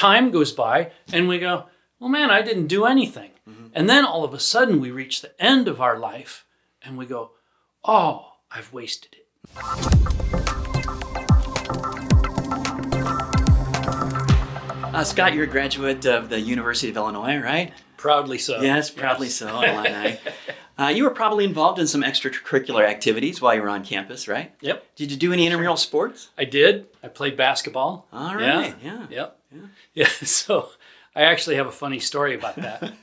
time goes by and we go, well, man, I didn't do anything. Mm-hmm. And then all of a sudden we reach the end of our life and we go, oh, I've wasted it. Scott, you're a graduate of the University of Illinois, right? Proudly so. Yes, proudly so, Illini. You were probably involved in some extracurricular activities while you were on campus, right? Yep. Did you do any intramural sports? I did. I played basketball. All right, yeah. Yep. Yeah, so I actually have a funny story about that.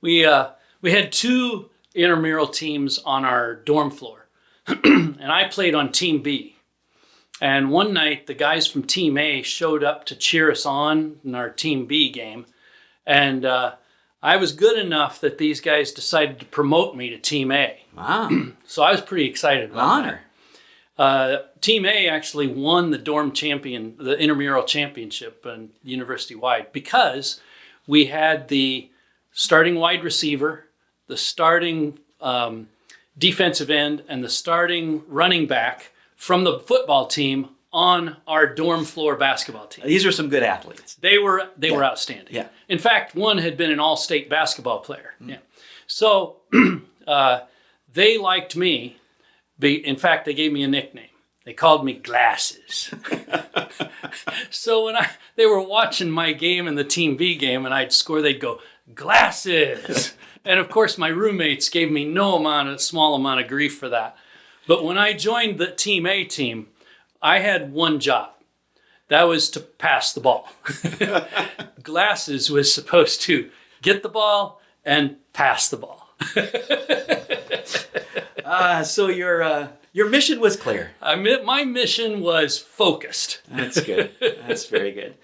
We had 2 intramural teams on our dorm floor, and I played on Team B. And one night, the guys from Team A showed up to cheer us on in our Team B game. And I was good enough that these guys decided to promote me to Team A. Wow. So I was pretty excited about honor. that. Team A actually won the intramural championship and university-wide because we had the starting wide receiver, the starting defensive end, and the starting running back from the football team on our dorm floor basketball team. These are some good athletes. They were outstanding. Yeah. In fact, one had been an all-state basketball player. Mm. Yeah. So they liked me. In fact, they gave me a nickname. They called me Glasses. So when they were watching my game and the Team B game and I'd score, they'd go, Glasses. And of course, my roommates gave me small amount of grief for that. But when I joined the Team A team, I had one job. That was to pass the ball. Glasses was supposed to get the ball and pass the ball. So your mission was clear. My mission was focused. That's good. That's very good.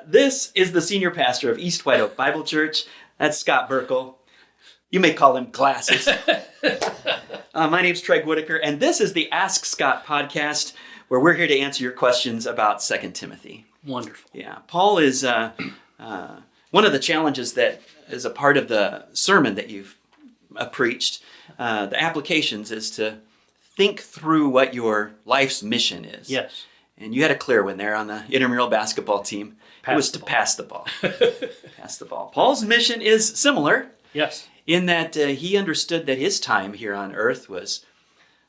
This is the senior pastor of East White Oak Bible Church. That's Scott Burkle. You may call him Glasses. My name's Treg Whitaker, and this is the Ask Scott podcast, where we're here to answer your questions about 2 Timothy. Wonderful. Yeah, Paul is one of the challenges that is a part of the sermon that you've preached. The applications is to think through what your life's mission is. Yes. And you had a clear one there on the intramural basketball team. It was to pass the ball. Pass the ball. Paul's mission is similar. Yes. In that he understood that his time here on earth was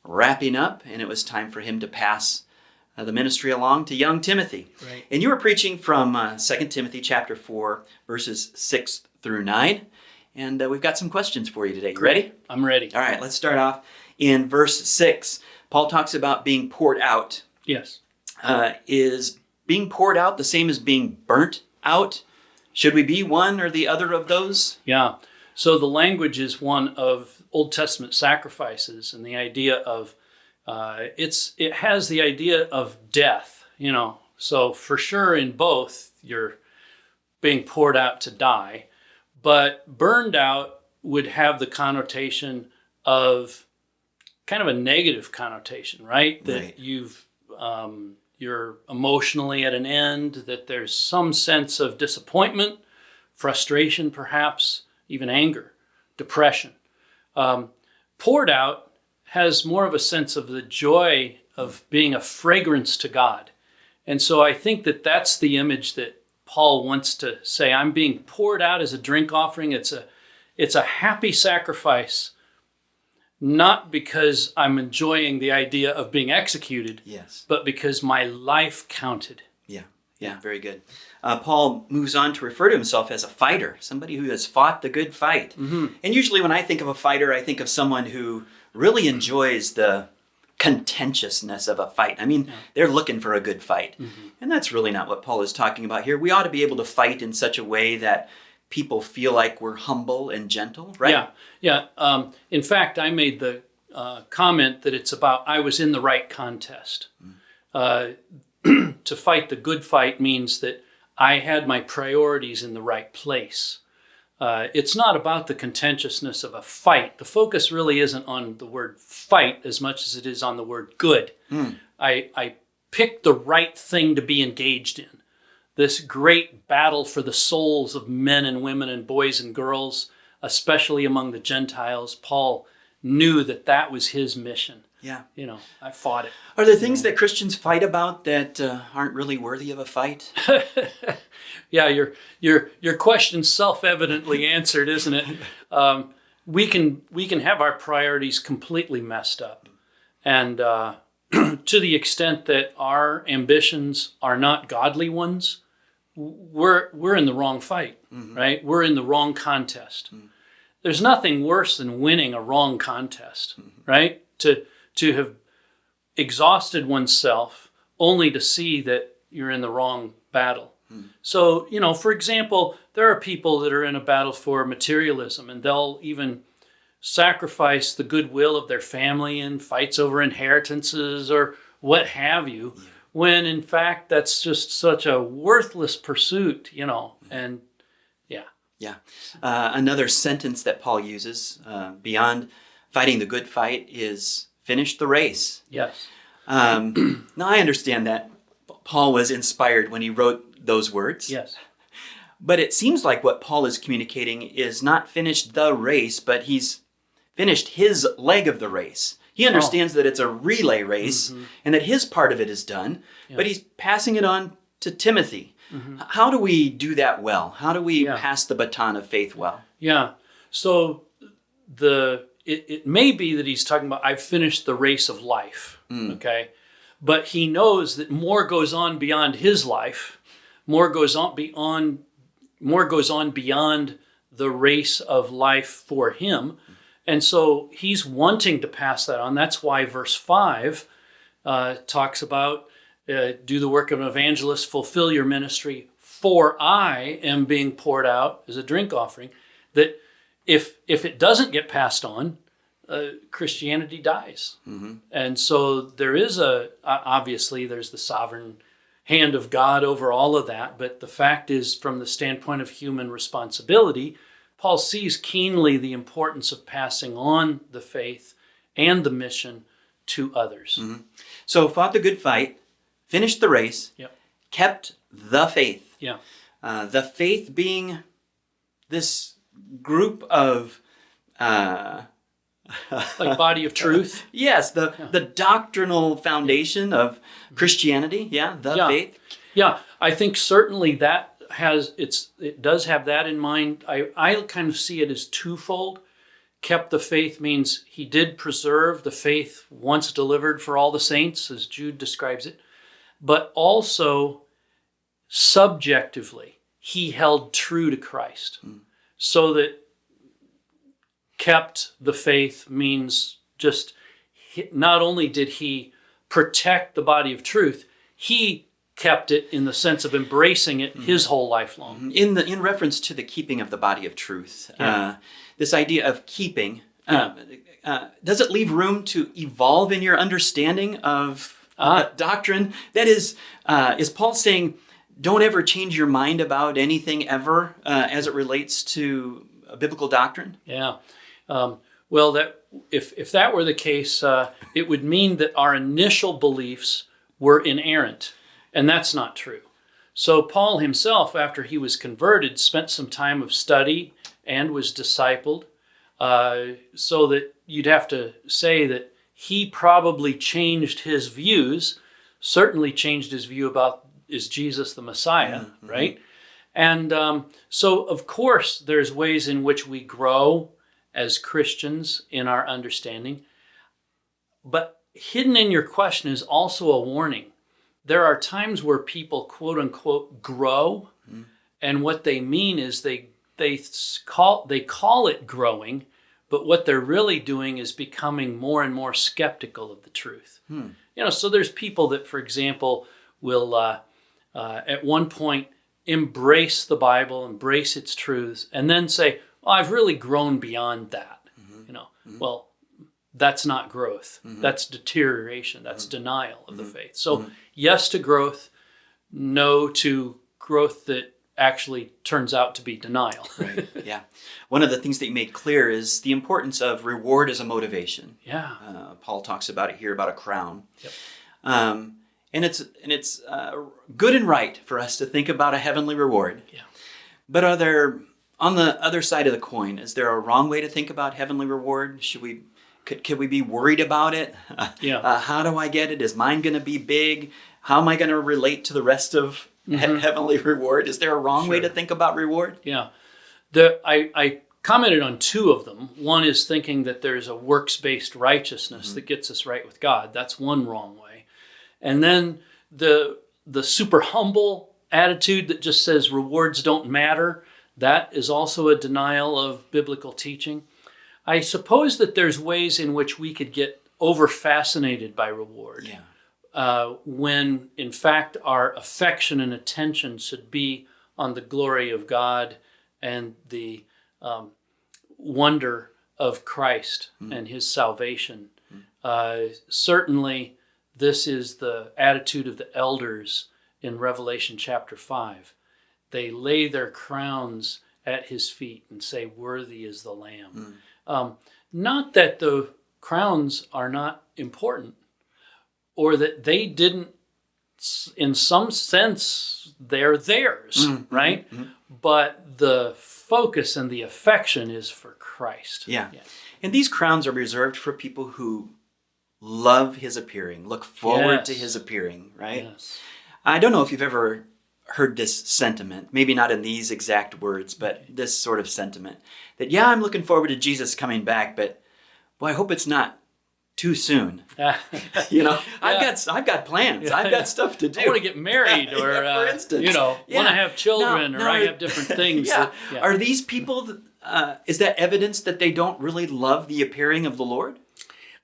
wrapping up, and it was time for him to pass the ministry along to young Timothy. Right. And you were preaching from 2 Timothy chapter 4, verses 6 through 9. And we've got some questions for you today. You ready? I'm ready. All right, let's start off in verse 6. Paul talks about being poured out. Yes. Is being poured out the same as being burnt out? Should we be one or the other of those? Yeah. So the language is one of Old Testament sacrifices, and the idea of it has the idea of death. So for sure in both you're being poured out to die, but burned out would have the connotation of kind of a negative connotation, right? That you're emotionally at an end, that there's some sense of disappointment, frustration perhaps, even anger, depression. Poured out has more of a sense of the joy of being a fragrance to God. And so I think that that's the image that Paul wants to say. I'm being poured out as a drink offering. It's a happy sacrifice, not because I'm enjoying the idea of being executed, yes, but because my life counted. Yeah, very good. Paul moves on to refer to himself as a fighter, somebody who has fought the good fight. Mm-hmm. And usually when I think of a fighter, I think of someone who really enjoys the contentiousness of a fight. I mean, they're looking for a good fight. Mm-hmm. And that's really not what Paul is talking about here. We ought to be able to fight in such a way that people feel like we're humble and gentle, right? Yeah. In fact, I made the comment that it's about I was in the right contest. To fight the good fight means that I had my priorities in the right place. It's not about the contentiousness of a fight. The focus really isn't on the word fight as much as it is on the word good. I picked the right thing to be engaged in. This great battle for the souls of men and women and boys and girls, especially among the Gentiles. Paul knew that that was his mission. Yeah. I fought it. Are there things that Christians fight about that aren't really worthy of a fight? Yeah, your question's self-evidently answered, isn't it? We can have our priorities completely messed up, and to the extent that our ambitions are not godly ones, we're in the wrong fight, right? We're in the wrong contest. There's nothing worse than winning a wrong contest, right? To have exhausted oneself only to see that you're in the wrong battle. So, for example, there are people that are in a battle for materialism, and they'll even sacrifice the goodwill of their family in fights over inheritances or what have you, when in fact that's just such a worthless pursuit, and Yeah. Another sentence that Paul uses beyond fighting the good fight is finish the race. yes. Now, I understand that Paul was inspired when he wrote those words. Yes. But it seems like what Paul is communicating is not finished the race, but he's finished his leg of the race. He understands that it's a relay race and that his part of it is done, but he's passing it on to Timothy. How do we do that well? How do we pass the baton of faith well? Yeah. So it may be that he's talking about, I've finished the race of life, okay? But he knows that more goes on beyond his life, more goes on beyond the race of life for him. And so he's wanting to pass that on. That's why verse 5 talks about, do the work of an evangelist, fulfill your ministry, for I am being poured out as a drink offering. That if it doesn't get passed on, Christianity dies. And so there is obviously there's the sovereign hand of God over all of that. But the fact is, from the standpoint of human responsibility, Paul sees keenly the importance of passing on the faith and the mission to others. So fought the good fight, finished the race, kept the faith. Yeah. The faith being this group of... like body of truth. Yes, the doctrinal foundation of Christianity. Faith. Yeah, I think certainly that it does have that in mind. I kind of see it as twofold. Kept the faith means he did preserve the faith once delivered for all the saints, as Jude describes it. But also, subjectively, he held true to Christ. So that kept the faith means just not only did he protect the body of truth, he kept it in the sense of embracing it his whole life long. In reference to the keeping of the body of truth, this idea of keeping, does it leave room to evolve in your understanding of doctrine? That is Paul saying, don't ever change your mind about anything ever as it relates to a biblical doctrine? Yeah. Well, that if that were the case, it would mean that our initial beliefs were inerrant, and that's not true. So Paul himself, after he was converted, spent some time of study and was discipled, so that you'd have to say that he probably changed his views, certainly changed his view about, is Jesus the Messiah, right? And so, of course, there's ways in which we grow as Christians in our understanding. But hidden in your question is also a warning. There are times where people, quote unquote, grow, and what they mean is they call it growing, but what they're really doing is becoming more and more skeptical of the truth. So there's people that, for example, will at one point embrace the Bible, embrace its truths, and then say, oh, I've really grown beyond that. Well, that's not growth. That's deterioration. That's denial of the faith. So yes to growth, no to growth that actually turns out to be denial. Right. Yeah. One of the things that you made clear is the importance of reward as a motivation. Yeah. Paul talks about it here, about a crown. Yep. And it's good and right for us to think about a heavenly reward. Yeah. But are there, on the other side of the coin, is there a wrong way to think about heavenly reward? Should we Could we be worried about it? Yeah. How do I get it? Is mine going to be big? How am I going to relate to the rest of heavenly reward? Is there a wrong way to think about reward? Yeah. I commented on two of them. One is thinking that there's a works-based righteousness that gets us right with God. That's one wrong way. And then the super humble attitude that just says rewards don't matter, that is also a denial of biblical teaching. I suppose that there's ways in which we could get over-fascinated by reward. When in fact our affection and attention should be on the glory of God and the wonder of Christ and his salvation. Certainly this is the attitude of the elders in Revelation chapter 5. They lay their crowns at his feet and say, "Worthy is the Lamb." Not that the crowns are not important, or that they didn't, in some sense, they're theirs, right? But the focus and the affection is for Christ. Yeah. And these crowns are reserved for people who love his appearing, look forward to his appearing, right? Yes. I don't know if you've ever heard this sentiment, maybe not in these exact words, but this sort of sentiment that, yeah, I'm looking forward to Jesus coming back, but boy, I hope it's not too soon. You know, I've got plans. I've got stuff to do. I want to get married, or for instance, want to have children, or I have different things. Are these people? Is that evidence that they don't really love the appearing of the Lord?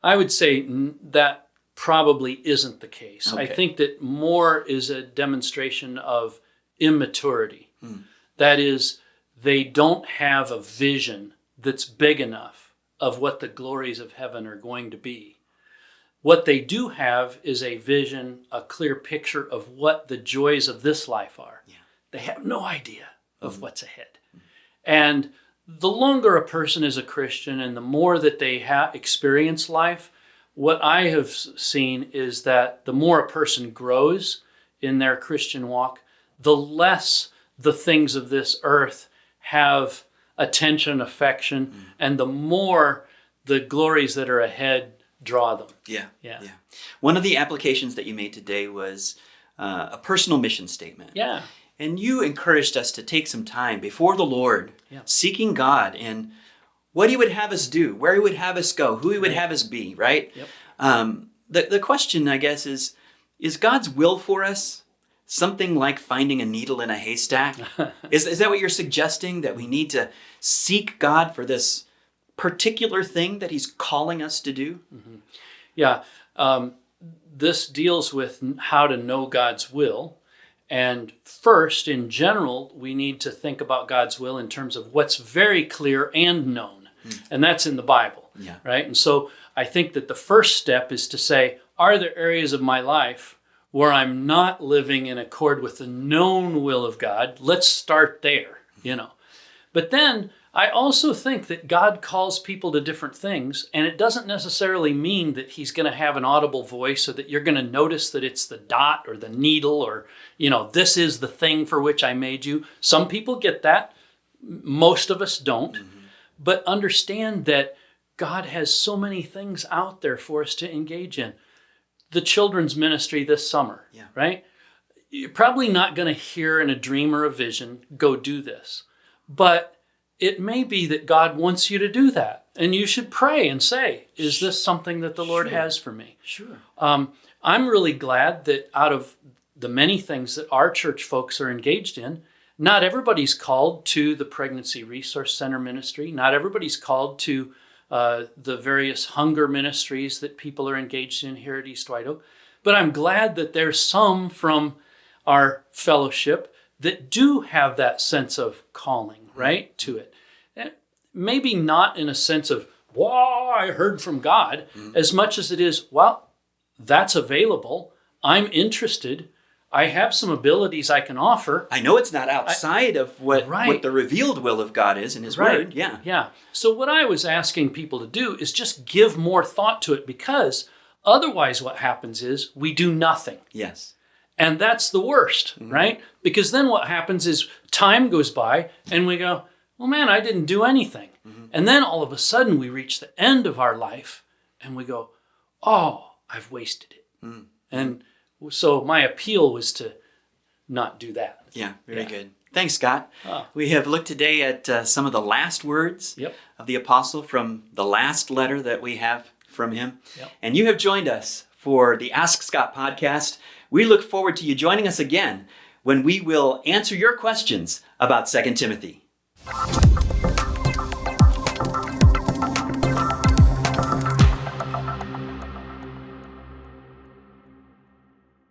I would say that probably isn't the case. Okay. I think that more is a demonstration of immaturity. That is, they don't have a vision that's big enough of what the glories of heaven are going to be. What they do have is a vision, a clear picture of what the joys of this life are. They have no idea of what's ahead. And the longer a person is a Christian and the more that they experience life, what I have seen is that the more a person grows in their Christian walk, the less the things of this earth have attention, affection, and the more the glories that are ahead draw them. Yeah. One of the applications that you made today was a personal mission statement. Yeah. And you encouraged us to take some time before the Lord, seeking God and what he would have us do, where he would have us go, who he would have us be, right? The question, I guess, is God's will for us something like finding a needle in a haystack? Is that what you're suggesting, that we need to seek God for this particular thing that he's calling us to do? Yeah. This deals with how to know God's will. And first, in general, we need to think about God's will in terms of what's very clear and known. And that's in the Bible, right? And so I think that the first step is to say, are there areas of my life where I'm not living in accord with the known will of God? Let's start there, But then I also think that God calls people to different things, and it doesn't necessarily mean that he's going to have an audible voice, or that you're going to notice that it's the dot or the needle, or, this is the thing for which I made you. Some people get that. Most of us don't. But understand that God has so many things out there for us to engage in. The children's ministry this summer, right? You're probably not going to hear in a dream or a vision, go do this. But it may be that God wants you to do that. And you should pray and say, is this something that the Lord has for me? I'm really glad that out of the many things that our church folks are engaged in, not everybody's called to the Pregnancy Resource Center ministry. Not everybody's called to the various hunger ministries that people are engaged in here at East White Oak. But I'm glad that there's some from our fellowship that do have that sense of calling, right, to it. And maybe not in a sense of, wow, I heard from God, as much as it is, well, that's available. I'm interested. I have some abilities I can offer. I know it's not outside of what the revealed will of God is in his word. Yeah. So what I was asking people to do is just give more thought to it, because otherwise what happens is we do nothing. Yes. And that's the worst, right? Because then what happens is time goes by and we go, well, man, I didn't do anything. And then all of a sudden we reach the end of our life and we go, oh, I've wasted it. Mm. And so my appeal was to not do that. Yeah, very good. Thanks, Scott. Oh. We have looked today at some of the last words of the apostle from the last letter that we have from him. Yep. And you have joined us for the Ask Scott podcast. We look forward to you joining us again when we will answer your questions about 2 Timothy.